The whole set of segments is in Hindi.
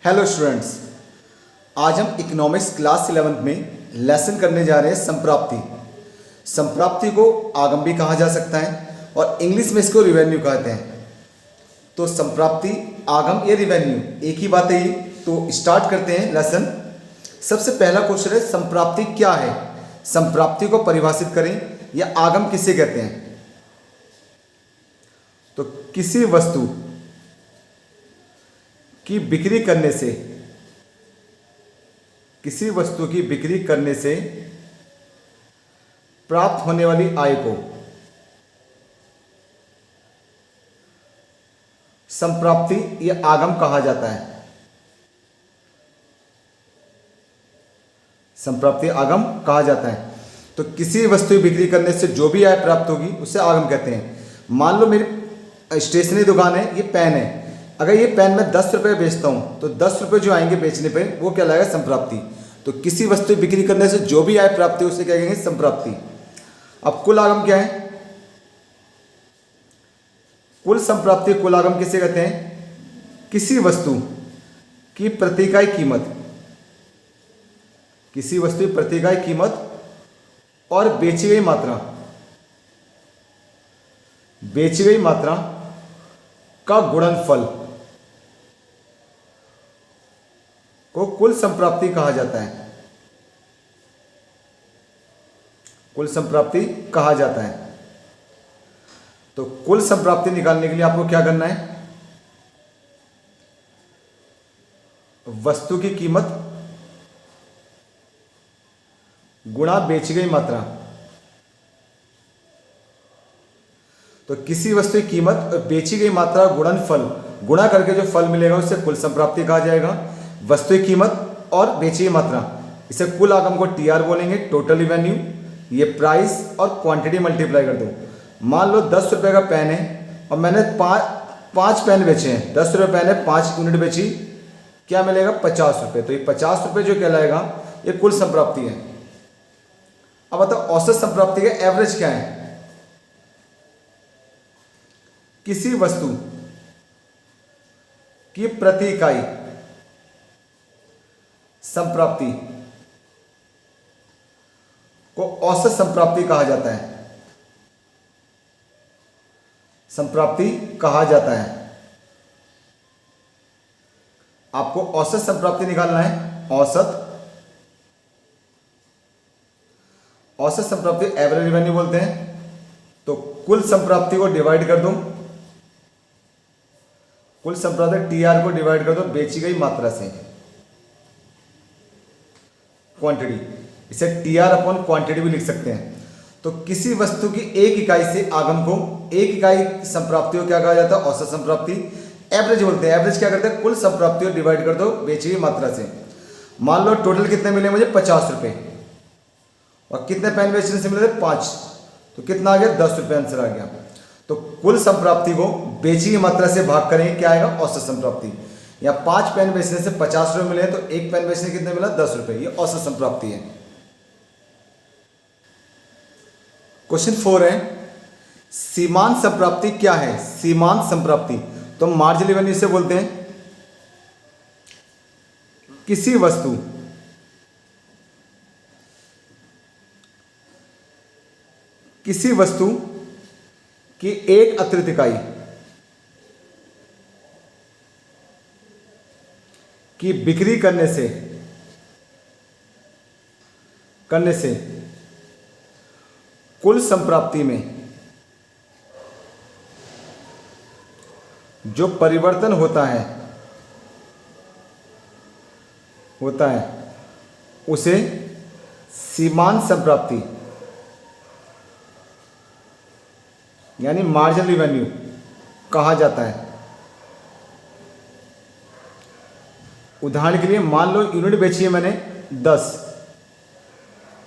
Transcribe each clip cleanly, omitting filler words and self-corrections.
हेलो स्टूडेंट्स, आज हम इकोनॉमिक्स क्लास 11 में लेसन करने जा रहे हैं संप्राप्ति। संप्राप्ति को आगम भी कहा जा सकता है और इंग्लिश में इसको रिवेन्यू कहते हैं। तो संप्राप्ति, आगम या रिवेन्यू एक ही बात है ये। तो स्टार्ट करते हैं लेसन। सबसे पहला क्वेश्चन है, संप्राप्ति क्या है? संप्राप्ति को परिभाषित करें या आगम किसे कहते हैं? तो किसी वस्तु की बिक्री करने से, किसी वस्तु की बिक्री करने से प्राप्त होने वाली आय को संप्राप्ति या आगम कहा जाता है। संप्राप्ति आगम कहा जाता है। तो किसी वस्तु की बिक्री करने से जो भी आय प्राप्त होगी उसे आगम कहते हैं। मान लो मेरी स्टेशनरी दुकान है, ये पेन है। अगर ये पेन मैं 10 रुपये बेचता हूँ तो 10 रुपये जो आएंगे बेचने पे वो क्या लाएगा? संप्राप्ति। तो किसी वस्तु की बिक्री करने से जो भी आय प्राप्ति है उसे क्या कहेंगे? संप्राप्ति। अब कुल आगम क्या है? कुल संप्राप्ति, कुल आगम किसे कहते हैं? किसी वस्तु की प्रति इकाई कीमत, किसी वस्तु की प्रति इकाई कीमत और बेची गई मात्रा, बेची गई मात्रा का गुणनफल को कुल संप्राप्ति कहा जाता है। कुल संप्राप्ति कहा जाता है। तो कुल संप्राप्ति निकालने के लिए आपको क्या करना है? वस्तु की कीमत गुणा बेची गई मात्रा। तो किसी वस्तु की कीमत और बेची गई मात्रा गुणनफल, गुणा करके जो फल मिलेगा उसे कुल संप्राप्ति कहा जाएगा। वस्तु की कीमत और बेची गई मात्रा, इसे कुल आगम को टीआर बोलेंगे, टोटल रिवेन्यू। ये प्राइस और क्वांटिटी मल्टीप्लाई कर दो। मान लो 10 रुपये का पेन है और मैंने पाँच पेन बेचे हैं। 10 रुपये पेन है, 5 यूनिट बेची, क्या मिलेगा? 50 रुपये। तो ये 50 रुपये जो कहलाएगा ये कुल संप्राप्ति है। अब बताओ औसत संप्राप्ति का एवरेज क्या है? किसी वस्तु की प्रति इकाई संप्राप्ति को औसत संप्राप्ति कहा जाता है। संप्राप्ति कहा जाता है। आपको औसत संप्राप्ति निकालना है। औसत संप्राप्ति एवरेज रेवेन्यू बोलते हैं। तो कुल संप्राप्ति को डिवाइड कर दो, कुल संप्राप्ति टीआर को डिवाइड कर दो बेची गई मात्रा से, क्वांटिटी। इसे टीआर अपॉन क्वांटिटी भी लिख सकते हैं। तो किसी वस्तु की एक इकाई से आगम को, एक इकाई संप्राप्ति को क्या कहा जाता है? औसत संप्राप्ति। एवरेज बोलते हैं। एवरेज क्या करते हैं? कुल संप्राप्ति को डिवाइड कर दो बेची गई मात्रा से। मान लो टोटल कितने मिले मुझे? 50 रुपये। और कितने पेन बेचने से मिले थे? 5। तो कितना आ गया? 10 रुपये आंसर आ गया। तो कुल संप्राप्ति को बेची गई मात्रा से भाग करेंगे, क्या आएगा? औसत संप्राप्ति। या 5 पेन बेचने से 50 रुपये मिले तो एक पेन बेचने कितने मिला? 10 रुपये। ये औसत संप्राप्ति है। क्वेश्चन 4 है, सीमांत संप्राप्ति क्या है? सीमांत संप्राप्ति तो मार्जिनल रेवेन्यू से बोलते हैं। किसी वस्तु की एक अतिरिक्त इकाई की बिक्री करने से कुल संप्राप्ति में जो परिवर्तन होता है उसे सीमांत संप्राप्ति यानी मार्जिनल रिवेन्यू कहा जाता है। उदाहरण के लिए मान लो यूनिट बेची है मैंने 10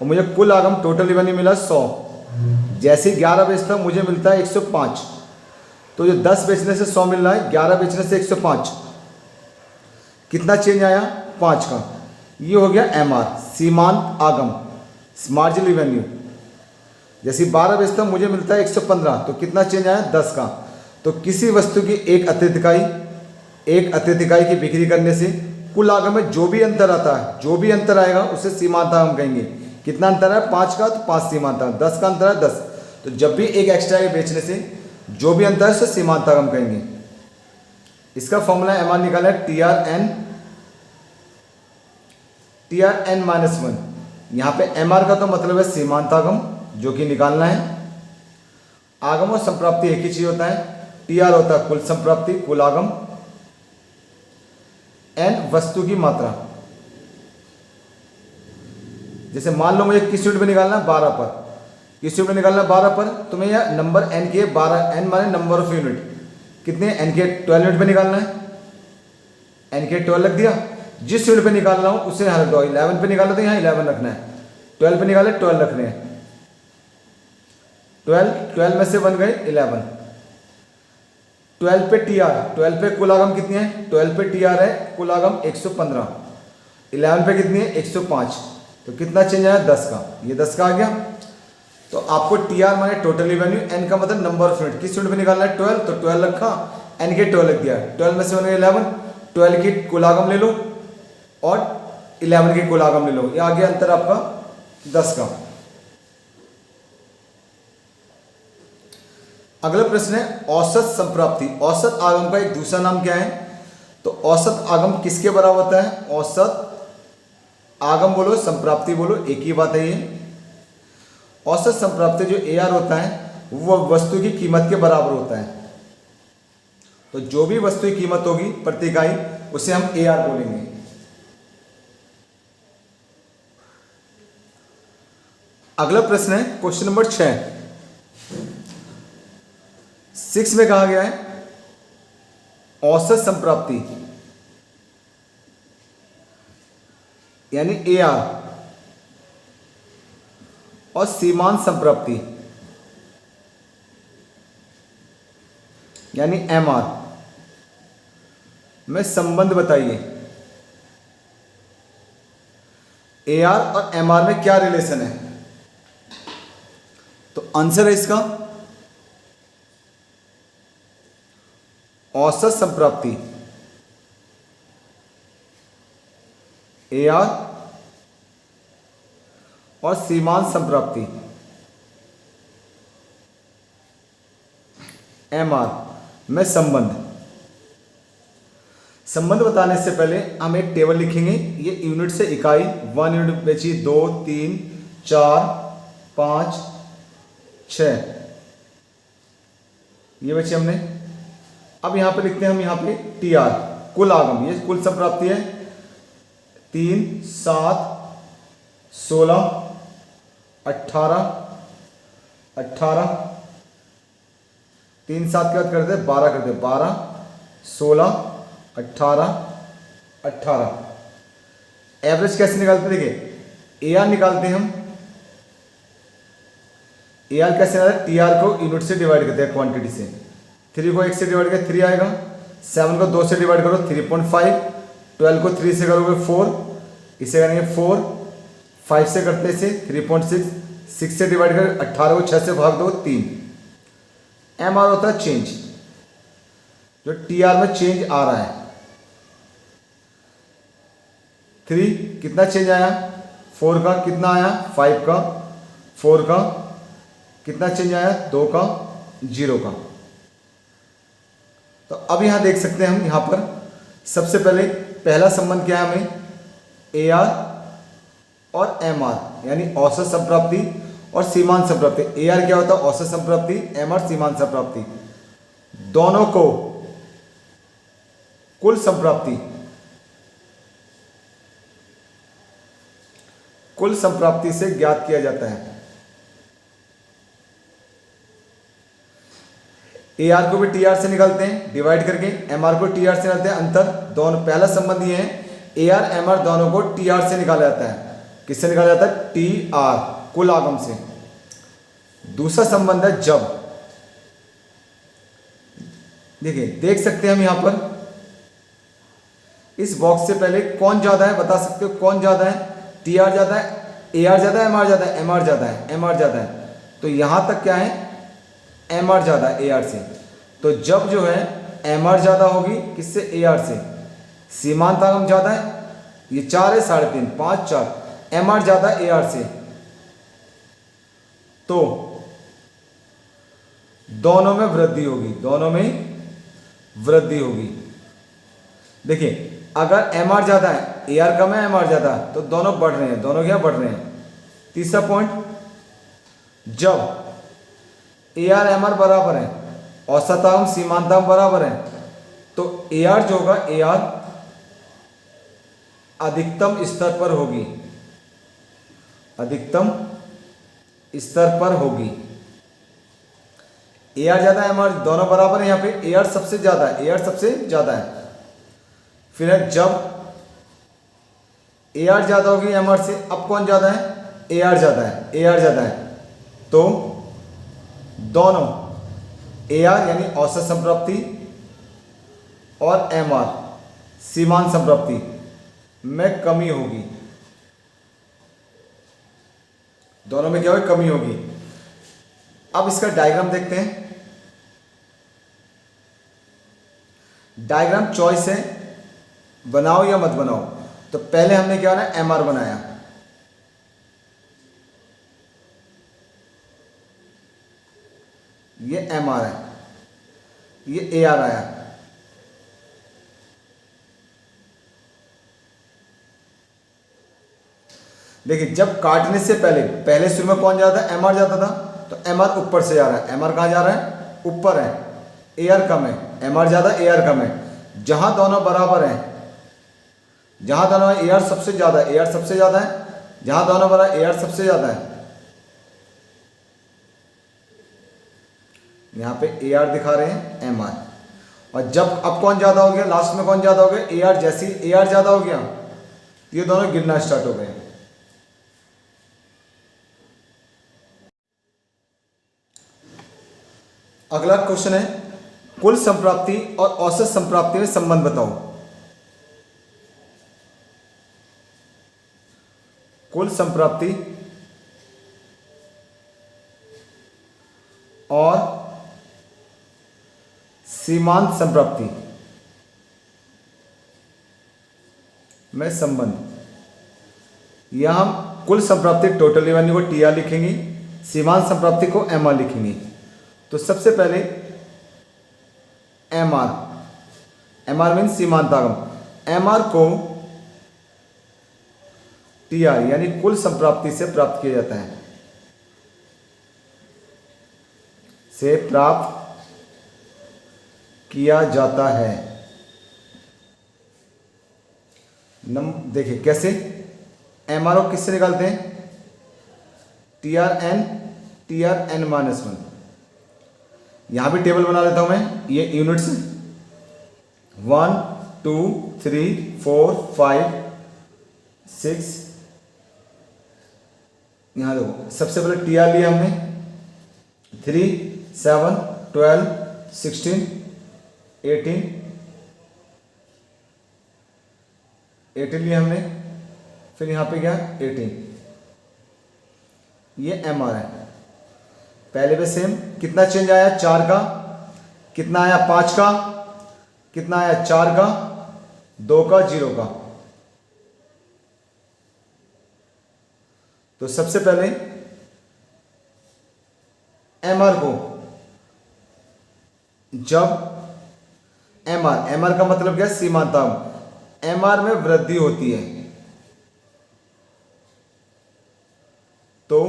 और मुझे कुल आगम टोटल रिवेन्यू मिला 100। जैसे ही 11 बेचता हूँ मुझे मिलता है 105। तो जो 10 बेचने से 100 मिल रहा है, 11 बेचने से 105, कितना चेंज आया? 5 का। ये हो गया एमआर, सीमांत आगम, मार्जिनल रिवेन्यू। जैसे 12 बेचता हूँ मुझे मिलता है 115, तो कितना चेंज आया 10 का। तो किसी वस्तु की एक अतिरिक्त इकाई की बिक्री करने से कुल आगम में जो भी अंतर आता है, जो भी अंतर आएगा उसे सीमांत आगम कहेंगे। कितना अंतर है 5 का, तो 5 सीमांत आगम। 10 का अंतर है 10, तो जब भी एक एक्स्ट्रा है बेचने से जो भी अंतर है उसे सीमांत आगम कहेंगे। इसका फॉर्मूला एम आर निकाला है TRN-1। यहाँ पे एम आर का तो मतलब है सीमांत आगम जो कि निकालना है। आगम और संप्राप्ति एक ही चीज होता है। TR होता है कुल संप्राप्ति, कुल आगम, N वस्तु की मात्रा। जैसे मान लो मुझे किस यूनिट पे निकालना है 12 पर, किस यूनिट पे निकालना है 12 पर, तो मैं यह नंबर n के 12, n माने नंबर ऑफ यूनिट, कितने n के 12 यूनिट पे निकालना है, n के 12 रख दिया। जिस यूनिट पे निकाल रहा हूं उसे यहाँ रख दो। 11 पे निकालो तो यहाँ 11 रखना है, 12 पे निकाले 12 रखने हैं। 12 में से बन गए 11। 12 पे TR, 12 पे कुल आगम कितनी है, 12 पे TR है कुल आगम 115, 11 पे कितनी है 105, तो कितना चेंज आया 10 का, ये 10 का आ गया। तो आपको TR माने टोटल रिवेन्यू, N का मतलब नंबर ऑफ यूनिट, किस यूनिट पे निकालना है 12, तो 12 रखा, N के 12 रख दिया। 12 में से बन गए 11, 12 की कुल आगम ले लो और 11 की कुल आगम ले लो, ये आ गया अंतर आपका 10 का। अगला प्रश्न है औसत संप्राप्ति। औसत आगम का एक दूसरा नाम क्या है, तो औसत आगम किसके बराबर होता है, औसत आगम बोलो संप्राप्ति बोलो एक ही बात है ये। औसत संप्राप्ति जो AR होता है वो वस्तु की कीमत के बराबर होता है। तो जो भी वस्तु की कीमत होगी प्रति इकाई उसे हम AR बोलेंगे। अगला प्रश्न है क्वेश्चन नंबर 6 में कहा गया है औसत संप्राप्ति यानी AR और सीमांत संप्राप्ति यानी MR में संबंध बताइए। AR और MR में क्या रिलेशन है, तो आंसर है इसका औसत संप्राप्ति AR और सीमांत संप्राप्ति MR में संबंध बताने से पहले हम एक टेबल लिखेंगे। ये यूनिट से इकाई, 1 यूनिट बेची 2 3 4 5 6, ये बची हमने। अब यहां पे लिखते हैं हम यहाँ पे TR कुल आगम, ये कुल संप्राप्ति है 3 7 16 18 18, 3 7 के बाद करते 12 करते 12 16 18 18। एवरेज कैसे निकालते, देखिए AR निकालते हैं हम। AR कैसे निकालते हैं, TR को यूनिट से डिवाइड करते हैं क्वांटिटी से। 3 को 1 से डिवाइड करें 3 आएगा, 7 को 2 से डिवाइड करो 3.5, 12 को 3 से करोगे 4, इसे करेंगे 4, 5 से करते इसे 3.6, 6 से डिवाइड करें 18 को 6 से भाग दो 3। MR होता है चेंज, जो TR में चेंज आ रहा है। 3 कितना चेंज आया, 4 का कितना आया, 5 का, 4 का कितना चेंज आया, 2 का, 0 का। तो अब यहां देख सकते हैं हम, यहां पर सबसे पहले पहला संबंध क्या है हमें, AR और MR यानी औसत संप्राप्ति और सीमांत संप्राप्ति। AR क्या होता है, औसत संप्राप्ति, MR सीमांत संप्राप्ति। दोनों को कुल संप्राप्ति, कुल संप्राप्ति से ज्ञात किया जाता है। AR को भी TR से निकालते हैं डिवाइड करके, MR को TR से निकालते हैं अंतर। दोनों पहला संबंध ये है, AR MR दोनों को TR से निकाला जाता है। किससे निकाला जाता है, TR कुल आगम से। दूसरा संबंध है जब, देखिए देख सकते हैं हम यहां पर इस बॉक्स से पहले कौन ज्यादा है, बता सकते हो कौन ज्यादा है, TR ज्यादा है, AR ज्यादा है, MR ज्यादा है, MR ज्यादा है, MR ज्यादा है। तो यहां तक क्या है, MR ज्यादा है AR से। तो जब जो है MR ज्यादा होगी किससे, AR से, सीमांत आगम ज़्यादा है, ये 4 है, 3.5, 5, 4, एम आर ज़्यादा है ए आर से, तो दोनों में वृद्धि होगी, दोनों में वृद्धि होगी। देखिए अगर एम आर ज़्यादा है ए आर कम है, एम आर ज़्यादा है, तो दोनों बढ़ रहे हैं, दोनों क्या बढ़ रहे हैं। तीसरा पॉइंट, जब ए आर एम आर बराबर है, औसतांक सीमांतांक बराबर है, तो ए आर जो होगा ए आर अधिकतम स्तर पर होगी, अधिकतम स्तर पर होगी। ए आर ज़्यादा है, एम आर दोनों बराबर है, यहाँ पे ए आर सबसे ज़्यादा है, ए आर सबसे ज़्यादा है। फिर है जब ए आर ज़्यादा होगी एम आर से, अब कौन ज़्यादा है, ए आर ज़्यादा है, ए आर ज़्यादा है, तो दोनों ए आर यानी औसत संप्राप्ति और एम आर सीमांत संप्राप्ति में कमी होगी, दोनों में क्या होगी, कमी होगी। अब इसका डायग्राम देखते हैं। डायग्राम चॉइस है, बनाओ या मत बनाओ। तो पहले हमने क्या ना एम आर बनाया, ये एम आर है, ये ए आर आया। देखिए जब काटने से पहले शुरू में कौन जाता है, एम आर जाता था, तो एम आर ऊपर से जा रहा है, एम आर कहाँ जा रहा है, ऊपर है, ए आर कम है, एम आर ज़्यादा ए आर कम है। जहाँ दोनों बराबर हैं, जहाँ दोनों ए आर सबसे ज़्यादा है, ए आर सबसे ज़्यादा है, जहाँ दोनों बराबर ए आर सबसे ज़्यादा है, यहाँ पे ए आर दिखा रहे हैं एम आर। और जब अब कौन ज़्यादा हो गया, लास्ट में कौन ज़्यादा हो गया, ए आर। जैसे ए आर ज़्यादा हो गया, ये दोनों गिरना स्टार्ट हो गए। अगला क्वेश्चन है, कुल संप्राप्ति और औसत संप्राप्ति में संबंध बताओ। कुल संप्राप्ति और सीमांत संप्राप्ति में संबंध। यह हम कुल संप्राप्ति टोटल रेवेन्यू को टी आर लिखेंगे, सीमांत संप्राप्ति को एम आर लिखेंगे। तो सबसे पहले M R, M R means सीमांतागम। एम आर को टी आर यानी कुल संप्राप्ति से प्राप्त किया जाता है, से प्राप्त किया जाता है। देखिए कैसे एम आर ओ किससे निकालते हैं, टी आर एन माइनस 1। यहां भी टेबल बना लेता हूं मैं, ये यूनिट्स 1 2 3 4 5 6। यहां देखो सबसे पहले टी आर लिया हमने 3 7 12 16 18 लिया हमने, फिर यहां पे क्या 18। ये एम आर है। पहले पे सेम, कितना चेंज आया 4 का, कितना आया 5 का, कितना आया 4 का, 2 का, 0 का। तो सबसे पहले एम आर को, जब एम आर का मतलब क्या है, सीमांतांक। एम आर में वृद्धि होती है तो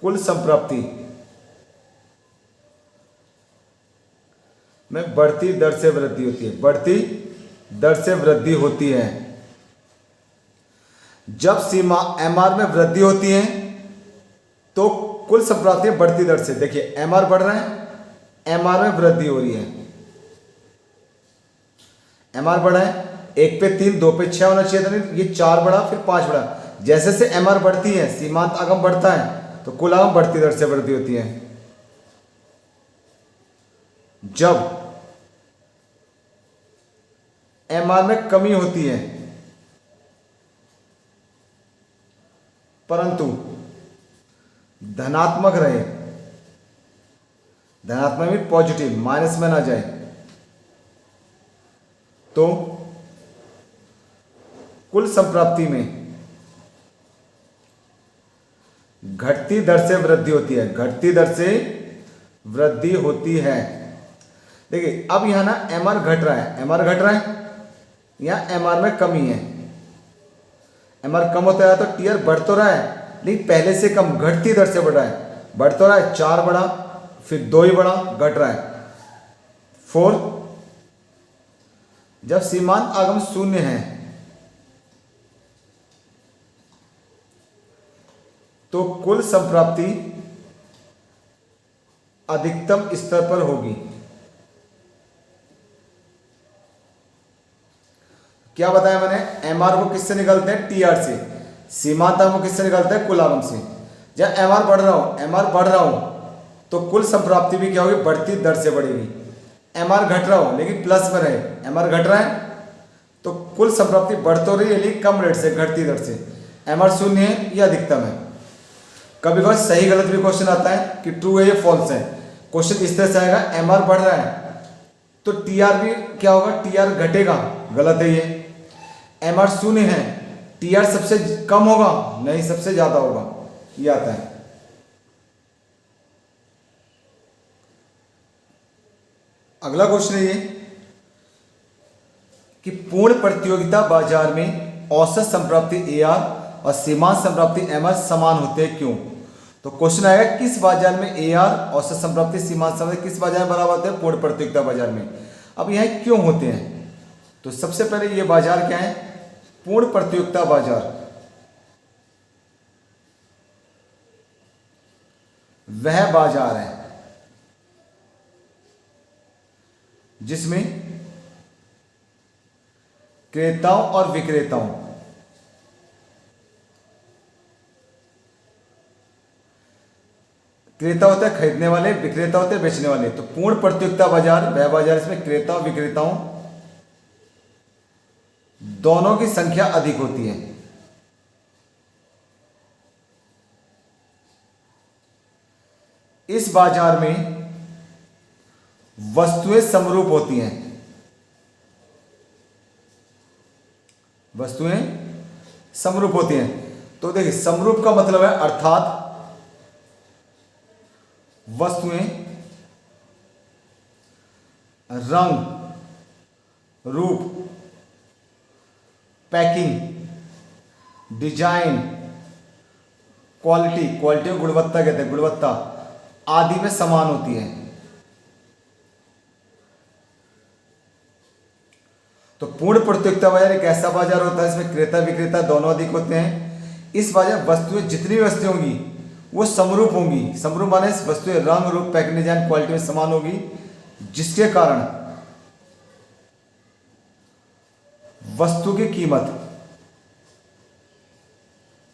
कुल संप्राप्ति में बढ़ती दर से वृद्धि होती है, बढ़ती दर से वृद्धि होती है। जब सीमा एम आर में वृद्धि होती है तो कुल संप्राप्ति बढ़ती दर से। देखिए एम आर बढ़ रहा है, एम आर में वृद्धि हो रही है। एम आर बढ़ा है, 1 पे 3 2 पे 6 होना चाहिए था, नहीं ये 4 बढ़ा फिर 5 बढ़ा। जैसे से एम आर बढ़ती है, सीमांत आगम बढ़ता है, तो कुल आगम बढ़ती दर से वृद्धि होती है। जब एम आर में कमी होती है परंतु धनात्मक रहे, धनात्मक भी पॉजिटिव, माइनस में ना जाए, तो कुल संप्राप्ति में घटती दर से वृद्धि होती है, घटती दर से वृद्धि होती है। देखिए अब यहां ना एमआर घट रहा है, एमआर घट रहा है, यहां एमआर में कमी है, एमआर कम होता है तो टीआर बढ़ तो रहा है लेकिन पहले से कम, घटती दर से बढ़ रहा है, बढ़ तो रहा है, 4 बढ़ा फिर 2 ही बढ़ा, घट रहा है 4। जब सीमांत आगम शून्य है तो कुल संप्राप्ति अधिकतम स्तर पर होगी। क्या बताया मैंने, एमआर को किससे निकालते हैं, टीआर से, सीमांत आगम को किससे निकालते हैं, कुल आगम से। जब एमआर बढ़ रहा हूं, एमआर बढ़ रहा हूं तो कुल संप्राप्ति भी क्या होगी, बढ़ती दर से बढ़ेगी। एमआर घट रहा हूं लेकिन प्लस में रहे, एमआर घट रहा है तो कुल संप्राप्ति बढ़ तो रही है लेकिन कम रेट से, घटती दर से। एमआर शून्य है या अधिकतम है। कभी कभी सही गलत भी क्वेश्चन आता है कि ट्रू है या फॉल्स है। क्वेश्चन इस तरह से आएगा, एमआर बढ़ रहा है तो टीआर भी क्या होगा, टीआर घटेगा, गलत है ये। एमआर शून्य है, टीआर सबसे कम होगा, नहीं सबसे ज्यादा होगा, ये आता है। अगला क्वेश्चन है ये कि पूर्ण प्रतियोगिता बाजार में औसत संप्राप्ति एआर और सीमांत संप्राप्ति एमआर समान होते हैं क्यों। तो क्वेश्चन आएगा किस बाजार में एआर औसत संप्राप्ति सीमांत संप्राप्ति किस बाजार में बराबर होते हैं, पूर्ण प्रतियोगिता बाजार में। अब यह क्यों होते हैं, तो सबसे पहले ये बाजार क्या है, पूर्ण प्रतियोगिता बाजार वह बाजार है जिसमें क्रेताओं और विक्रेताओं क्रेता होते हैं खरीदने वाले, विक्रेता होते हैं बेचने वाले। तो पूर्ण प्रतियोगिता बाजार वह बाजार इसमें क्रेताओं विक्रेताओं दोनों की संख्या अधिक होती है। इस बाजार में वस्तुएं समरूप होती हैं, वस्तुएं समरूप होती हैं। तो देखिए समरूप का मतलब है अर्थात वस्तुएं रंग, रूप, पैकिंग, डिजाइन, क्वालिटी, क्वालिटी को गुणवत्ता कहते हैं, गुणवत्ता आदि में समान होती है। तो पूर्ण प्रतियोगिता बाजार एक ऐसा बाजार होता है इसमें क्रेता विक्रेता दोनों अधिक होते हैं। इस बाजार वस्तुएं जितनी भी वस्तुएं होंगी वो समरूप होंगी, समरूप माने वस्तुएं रंग, रूप, पैकिंग, डिजाइन, क्वालिटी में समान होगी, जिसके कारण वस्तु की कीमत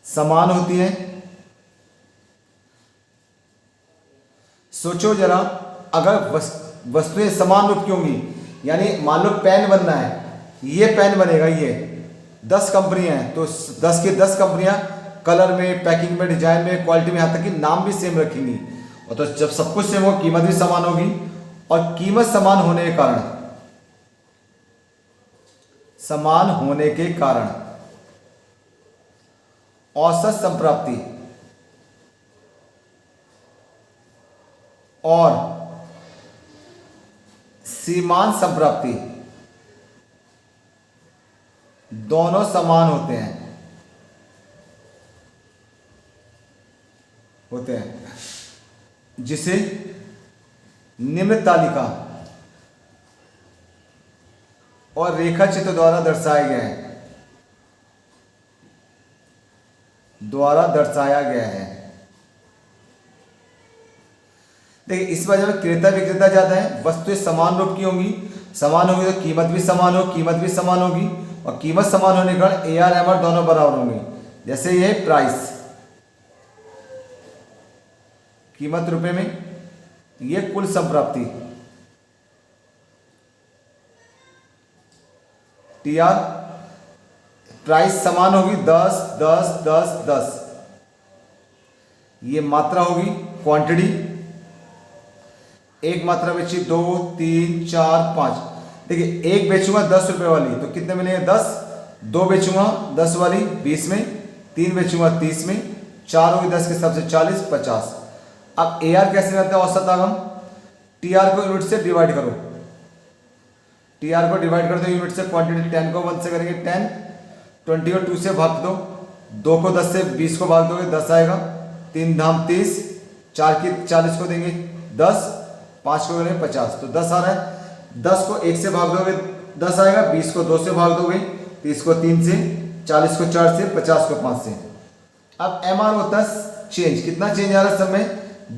समान होती है। सोचो जरा, अगर वस्तुएं समान रूप की होंगी, यानी मान लो पेन बनना है, ये पेन बनेगा, ये 10 कंपनियां हैं तो 10 की 10 कंपनियां कलर में, पैकिंग में, डिजाइन में, क्वालिटी में, यहां तक कि नाम भी सेम रखेंगी। और तो जब सब कुछ सेम होगा कीमत भी समान होगी, और कीमत समान होने के कारण, समान होने के कारण औसत संप्राप्ति और सीमांत संप्राप्ति दोनों समान होते हैं, जिसे निम्न तालिका और रेखा चित्र द्वारा दर्शाया गया है, देखिए इस बाजार में क्रेता विक्रेता ज्यादा है, वस्तुएं समान रूप की होंगी, समान होगी तो कीमत भी समान होगी, कीमत भी समान होगी, और कीमत समान होने के कारण एआर एमआर दोनों बराबर होंगे। जैसे ये प्राइस, कीमत रुपए में, ये कुल संप्राप्ति टीआर, प्राइस समान होगी 10 10 10 10, ये मात्रा होगी क्वांटिटी, एक मात्रा बची 2 3 4 5, देखिए एक बेचूंगा 10 रुपए वाली तो कितने मिलेंगे 10, दो बेचूंगा 10 वाली 20 में, तीन बेचूंगा 30 में, चार होगी 10 के हिसाब से 40, 50। अब ए आर कैसे रहता है औसत आगम, टी आर को यूनिट से डिवाइड करो, टी आर को डिवाइड कर दो यूनिट से, क्वांटिटी 10 को 1 से करेंगे 10, 20 को 2 से भाग दो, 2 को 10 से 20 को भाग दोगे 10 आएगा, 3 धाम 30, 4 की 40 को देंगे 10, 5 को करेंगे 50, तो 10 आ रहा है। 10 को 1 से भाग दोगे 10 आएगा, 20 को 2 से भाग दोगे, 30 को 3 से, 40 को 4 से, 50 को 5 से। अब एम आर होता है चेंज, कितना चेंज आ रहा है सब में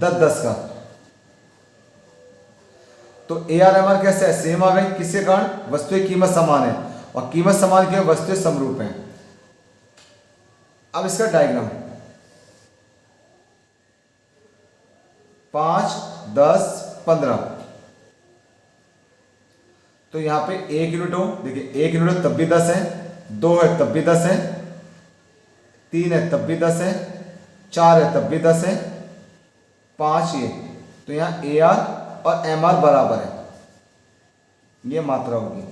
10-10 का। तो ए आर एम आर कैसे है, सेम आ गई, किसके कारण, वस्तुएं कीमत समान है और कीमत समान की वस्तुएं समरूप हैं। अब इसका डायग्राम 5, 10, 15, तो यहां पे 1 यूनिट हो, देखिए 1 यूनिट तब भी 10 है, 2 है तब भी 10 है, 3 है तब भी 10 है, 4 है तब भी 10 है, 5 ये, तो यहां ए आर और एम आर बराबर है, ये मात्रा होगी।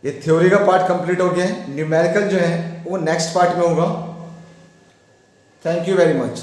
ये थ्योरी का पार्ट कंप्लीट हो गया है, न्यूमेरिकल जो है वो नेक्स्ट पार्ट में होगा। Thank you very much.